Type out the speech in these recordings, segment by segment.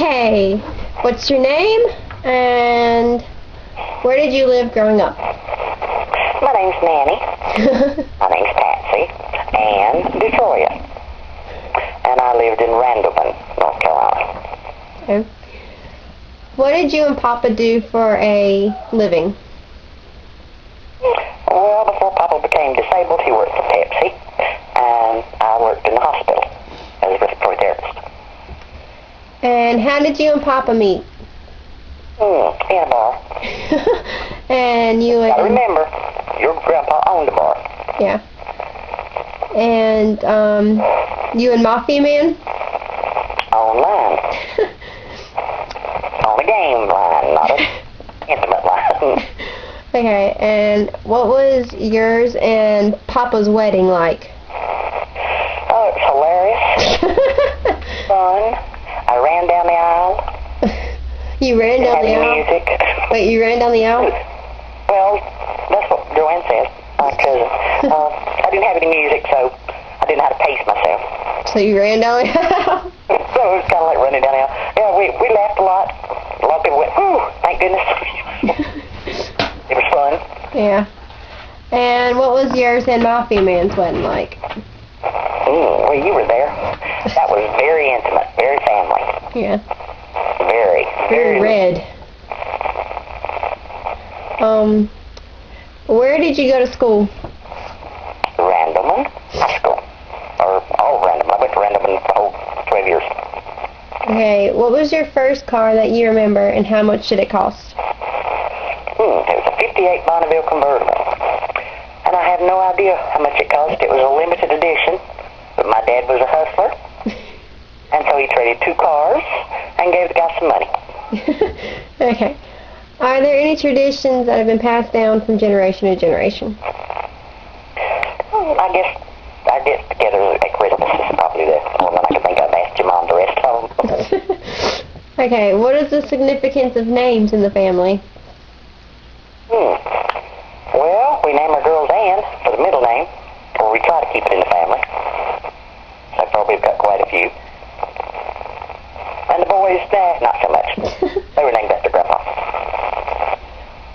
Okay, what's your name and where did you live growing up? My name's Nannie. My name's Patsy. And Detroit. And I lived in Randleman, North Carolina. Okay. What did you and Papa do for a living? Well, before Papa became disabled, he worked for Pepsi. And I worked in the hospital as a respiratory therapist. And how did you and Papa meet? In a bar. And you and... Gotta remember, your grandpa owned a bar. Yeah. And, you and Mafia Man? Online. On a game line, not an intimate line. Okay, and what was yours and Papa's wedding like? Oh, it was hilarious. Fun. I ran down the aisle. You ran down the aisle? Music. Wait, you ran down the aisle? Well, that's what Joanne said, my cousin. I didn't have any music, so I didn't know how to pace myself. So you ran down the aisle? So it was kind of like running down the aisle. Yeah, we laughed a lot. A lot of people went, "Ooh, thank goodness." It was fun. Yeah. And what was yours and Mafia Man's wedding like? Well, you were there. That was very intimate, very family. Yeah. Very red. Where did you go to school? Randleman High School. Or all Randleman. I went to Randleman for the whole 12 years. Okay, what was your first car that you remember and how much did it cost? It was a 58 Bonneville convertible. And I have no idea how much it cost. It was a limited edition. But my dad was a hustler. And so he traded 2 cars and gave the guy some money. Okay. Are there any traditions that have been passed down from generation to generation? I guess I get together at Christmas is probably the only one I can think of. Ask your mom the rest of them. Okay, what is the significance of names in the family? Well, we name our girls Ann for the middle name, or we try to keep it in the family. So far we've got quite a few. And the boys, not so much. They were named after Grandpa.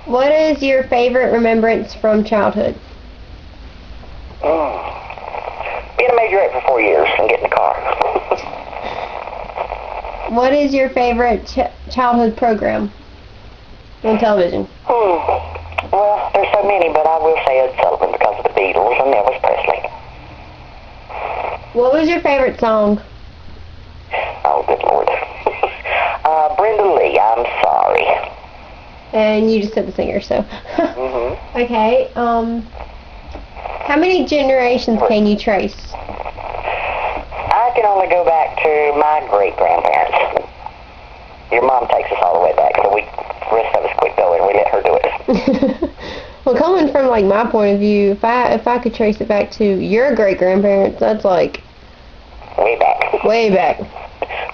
What is your favorite remembrance from childhood? Being a major 8 for 4 years and getting a car. What is your favorite childhood program on television? Well, there's so many, but I will say Ed Sullivan because of the Beatles and Elvis Presley. What was your favorite song? Oh, good Lord. Brenda Lee, I'm sorry. And you just said the singer, so. Okay, how many generations can you trace? I can only go back to my great-grandparents. Your mom takes us all the way back, so the rest of us quit going. We let her do it. Well, coming from like my point of view, if I could trace it back to your great-grandparents, that's like way back. Way back.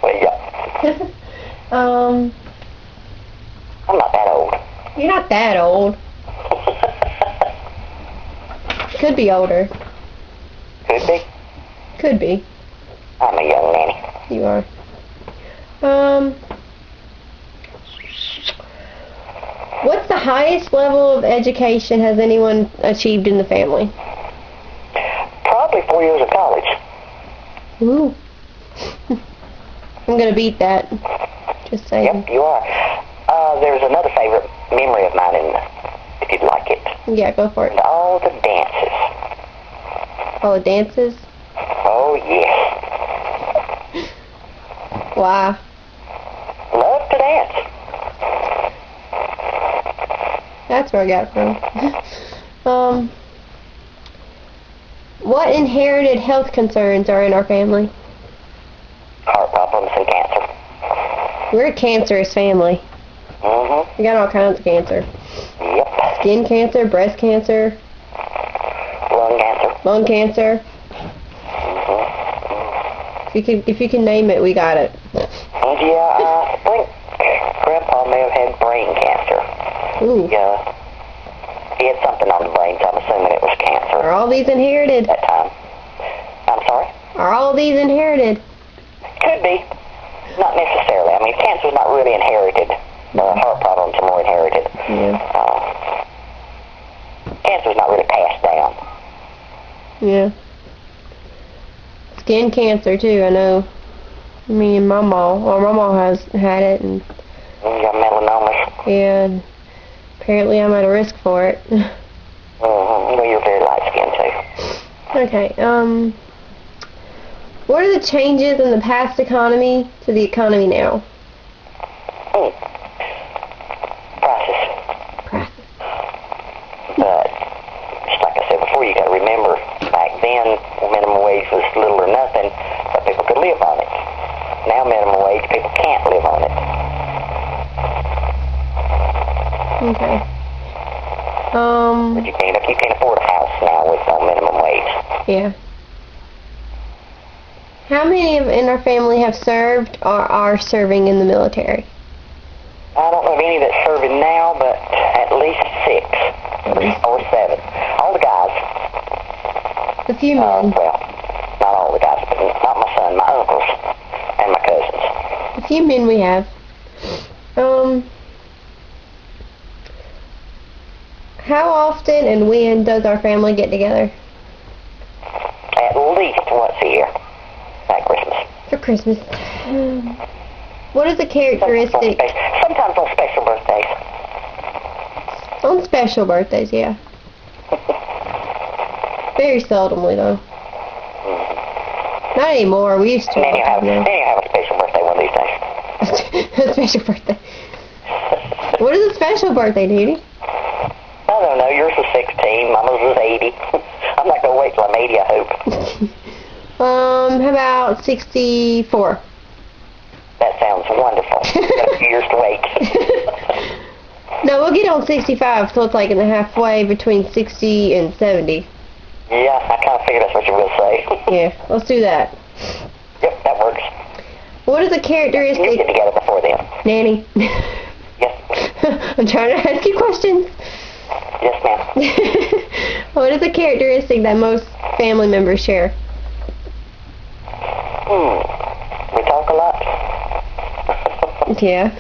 Well, yeah. I'm not that old. You're not that old. Could be older. Could be. Could be. I'm a young Nanny. You are. What's the highest level of education has anyone achieved in the family? Probably 4 years of college. Ooh. I'm gonna beat that. Just saying. Yep, you are. There's another favorite memory of mine, if you'd like it. Yeah, go for it. And all the dances. All the dances? Oh, yes. Why? Love to dance. That's where I got it from. What inherited health concerns are in our family? Heart problems and cancer. We're a cancerous family. We got all kinds of cancer. Yep. Skin cancer, breast cancer. Lung cancer. Lung cancer. If you can name it, we got it. Yeah, I think Grandpa may have had brain cancer. Ooh. Yeah. He had something on the brain, so I'm assuming it was cancer. Are all these inherited? At that time. I'm sorry? Are all these inherited? Could be. Not necessarily. I mean, cancer's not really inherited. Heart problems are more inherited. Yeah. Cancer's not really passed down. Yeah. Skin cancer too, I know. Me and my mom. Well, my mom has had it, and You got melanomas. yeah, and apparently I'm at a risk for it. Well, you're very light skinned too. Okay. What are the changes in the past economy to the economy now? Prices. Prices. But just like I said before, you got to remember back then minimum wage was little or nothing, but people could live on it. Now minimum wage, people can't live on it. Okay. But you can't afford a house now with no minimum wage. Yeah. How many in our family have served or are serving in the military? I don't know of any that's serving now, but at least 6 or 7. All the guys. A few men. Well, not all the guys, but not my son, my uncles, and my cousins. A few men we have. How often and when does our family get together? At least once a year. At Christmas. For Christmas. What is a characteristic? Sometimes on special birthdays. On special birthdays, yeah. Very seldomly, though. Not anymore. We used to. Nannie will have a special birthday one of these days. A special birthday. What is a special birthday, Nannie? I don't know. Yours was 16. Mama's was 80. I'm not going to wait till I'm 80, I hope. How about 64? That sounds wonderful. Got a few years to wait. No, we'll get on 65, so it's like in the halfway between 60 and 70. Yeah, I kind of figured that's what you were going to say. Yeah, let's do that. Yep, that works. What is a characteristic... You'll get together before then. Nannie. Yes. I'm trying to ask you questions. Yes, ma'am. What is a characteristic that most family members share? We talk a lot. Yeah.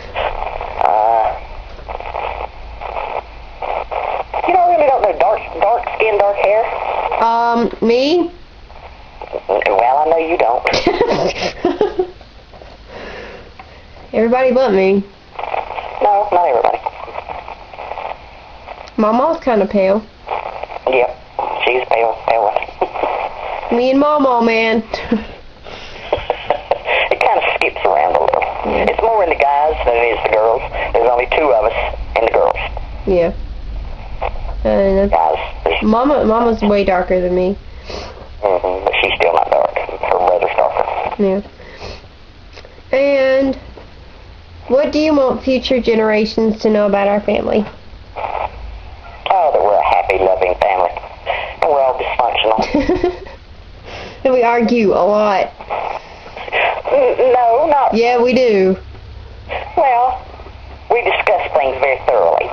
I really don't know. Dark skin, dark hair? Me? Well, I know you don't. Everybody but me. No, not everybody. Mama's kind of pale. Yep, she's pale. Me and Mama, man. It kind of skips around a little. Yeah. It's more in the guys than it is the girls. There's only 2 of us in the girls. Yeah. Guys. Mama's way darker than me. But she's still not dark. Her brother's darker. Yeah. And what do you want future generations to know about our family? Oh, that we're a happy, loving family. And we're all dysfunctional. And we argue a lot. No, not... Yeah, we do. Well, we discuss things very thoroughly.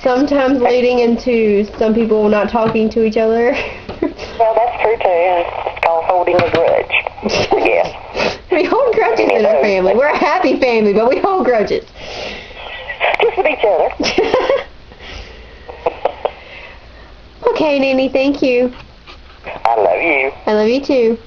Sometimes leading into some people not talking to each other. Well, that's true, too. It's called holding a grudge, I guess. We hold grudges in our family. We're a happy family, but we hold grudges. Just with each other. Okay, Nannie, thank you. I love you. I love you, too.